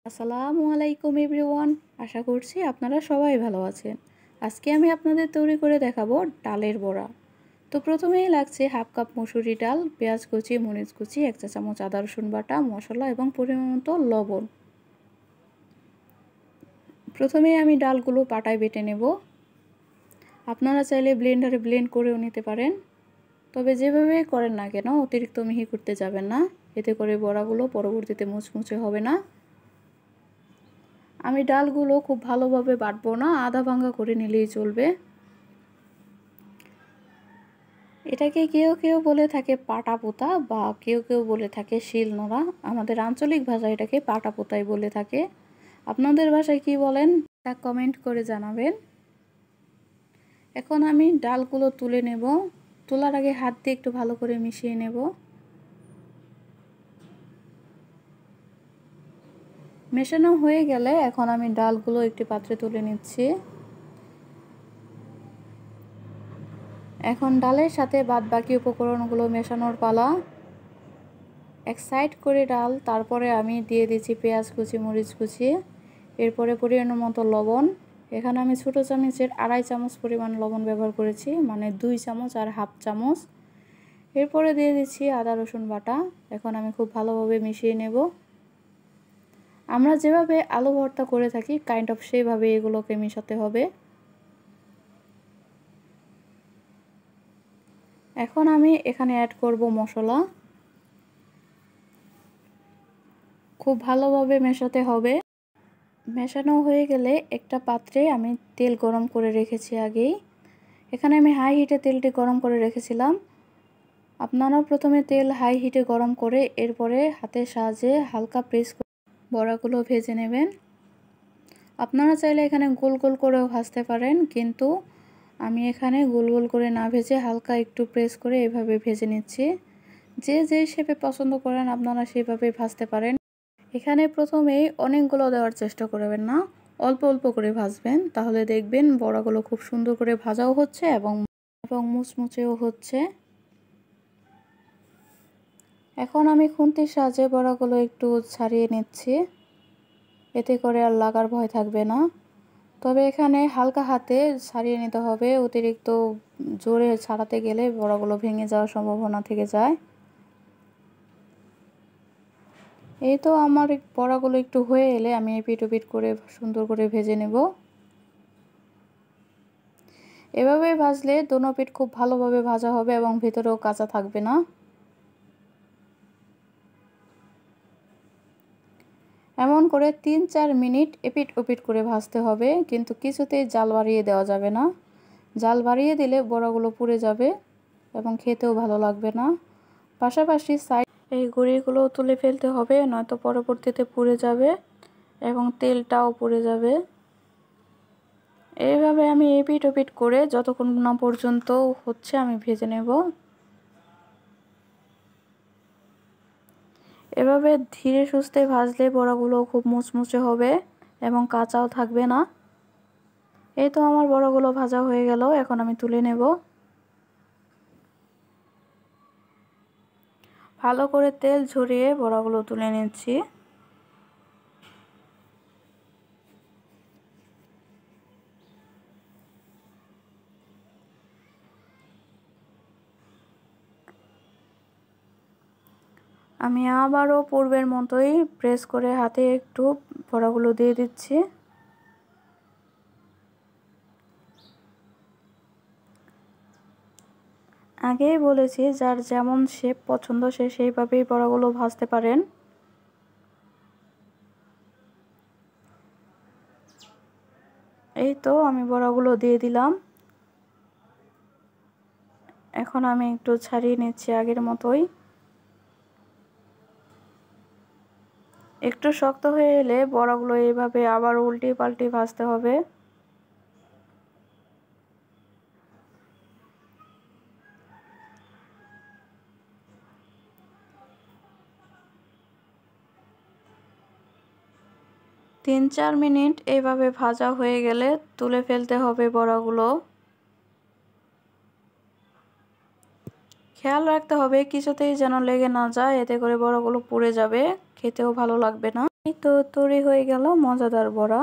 আসসালামু আলাইকুম এভরিওয়ান। আশা করছি আপনারা সবাই ভালো আছেন। আজকে আমি আপনাদের তৈরি করে দেখাবো ডালের বড়া। তো প্রথমেই লাগছে হাফ কাপ মসুরি ডাল, পেঁয়াজ কুচি, মরিচ কুচি, 1 চা চামচ আদা রসুন বাটা, মশলা এবং পরিমাণ মতো লবণ। প্রথমেই আমি ডালগুলো পাটায় বেটে নেব। আপনারা চাইলে ব্লেন্ডারে ব্লেন্ড করেও নিতে পারেন, তবে যেভাবে করেন না কেন অতিরিক্ত মিহি করতে যাবেন না, এতে করে বড়াগুলো পরবর্তীতে মুচমুচে হবে না। আমি ডালগুলো খুব ভালোভাবে বাটবো না, আধা ভাঙা করে নিলেই চলবে। এটাকে কেউ কেউ বলে থাকে পাটা পোতা বা কেউ কেউ বলে থাকে শিলনোড়া। আমাদের আঞ্চলিক ভাষায় এটাকে পাটা পোতাই বলে থাকে। আপনাদের ভাষায় কি বলেন তা কমেন্ট করে জানাবেন। এখন আমি ডালগুলো তুলে নেব। তোলার আগে হাত দিয়ে একটু ভালো করে মিশিয়ে নেব। মেশানো হয়ে গেলে এখন আমি ডালগুলো একটি পাত্রে তুলে নিচ্ছি। এখন ডালের সাথে বাদবাকি উপকরণগুলো মেশানোর পালা। এক সাইড করে ডাল, তারপরে আমি দিয়ে দিচ্ছি পেঁয়াজ কুচি, মরিচ কুচি, এরপরে পরিমাণ মতো লবণ। এখানে আমি ছোটো চামচের 2.5 চামচ পরিমাণ লবণ ব্যবহার করেছি, মানে 2 চামচ আর হাফ চামচ। এরপরে দিয়ে দিচ্ছি আদা রসুন বাটা। এখন আমি খুব ভালোভাবে মিশিয়ে নেব। আমরা যেভাবে আলু ভর্তা করে থাকি কাইন্ড অফ সেইভাবে এগুলোকে মেশাতে হবে। এখন আমি এখানে অ্যাড করব মশলা। খুব ভালোভাবে মেশাতে হবে। মেশানো হয়ে গেলে একটা পাত্রে আমি তেল গরম করে রেখেছি আগেই। এখানে আমি হাই হিটে তেলটি গরম করে রেখেছিলাম। আপনারা প্রথমে তেল হাই হিটে গরম করে এরপরে হাতের সাহায্যে হালকা প্রেস করে বড়াগুলো ভেজে নেবেন। আপনারা চাইলে এখানে গোল গোল করেও ভাজতে পারেন, কিন্তু আমি এখানে গোল গোল করে না ভেজে হালকা একটু প্রেস করে এভাবে ভেজে নিচ্ছি। যে যেই শেপে পছন্দ করেন আপনারা সেভাবে ভাজতে পারেন। এখানে প্রথমেই অনেকগুলো দেওয়ার চেষ্টা করবেন না, অল্প অল্প করে ভাজবেন, তাহলে দেখবেন বড়াগুলো খুব সুন্দর করে ভাজাও হচ্ছে এবং মুচমুচেও হচ্ছে। এখন আমি খুন্তির সাহায্যে বড়াগুলো একটু ছাড়িয়ে নিচ্ছি, এতে করে আর লাগার ভয় থাকবে না। তবে এখানে হালকা হাতে ছাড়িয়ে নিতে হবে, অতিরিক্ত জোরে ছাড়াতে গেলে বড়াগুলো ভেঙে যাওয়ার সম্ভাবনা থেকে যায়। এই তো আমার বড়াগুলো একটু হয়ে এলে আমি এপিট ওপিট করে সুন্দর করে ভেজে নেব। এভাবে ভাজলে দোনো পিঠ খুব ভালোভাবে ভাজা হবে এবং ভেতরেও কাঁচা থাকবে না। এমন করে 3-4 মিনিট এপিট ওপিট করে ভাজতে হবে, কিন্তু কিছুতেই জাল বাড়িয়ে দেওয়া যাবে না। জাল বাড়িয়ে দিলে বড়াগুলো পুড়ে যাবে এবং খেতেও ভালো লাগবে না। পাশাপাশি সাইড এই গুঁড়িগুলো তুলে ফেলতে হবে, নয়তো পরবর্তীতে পুড়ে যাবে এবং তেলটাও পুড়ে যাবে। এইভাবে আমি এপিট ওপিট করে যতক্ষণ না পর্যন্ত হচ্ছে আমি ভেজে নেব। এভাবে ধীরে সুস্থে ভাজলে বড়াগুলো খুব মুচমুচে হবে এবং কাঁচাও থাকবে না। এই তো আমার বড়াগুলো ভাজা হয়ে গেল, এখন আমি তুলে নেব। ভালো করে তেল ঝরিয়ে বড়াগুলো তুলে নিচ্ছি। আমি আবারও পূর্বের মতোই প্রেস করে হাতে একটু বড়াগুলো দিয়ে দিচ্ছি। আগেই বলেছি যার যেমন শেপ পছন্দ সে সেইভাবেই বড়াগুলো ভাজতে পারেন। এই তো আমি বড়াগুলো দিয়ে দিলাম। এখন আমি একটু ছাড়িয়ে নিচ্ছি আগের মতোই। একটু শক্ত হয়ে এলে বড়াগুলো এইভাবে আবার উল্টে পাল্টে ভাজতে হবে। তিন চার মিনিট এইভাবে ভাজা হয়ে গেলে তুলে ফেলতে হবে বড়াগুলো। খেয়াল রাখতে হবে কিছুতেই যেন লেগে না যায়, এতে করে বড়াগুলো পুড়ে যাবে, খেতেও ভালো লাগবে না। তো তৈরি হয়ে গেল মজাদার বড়া।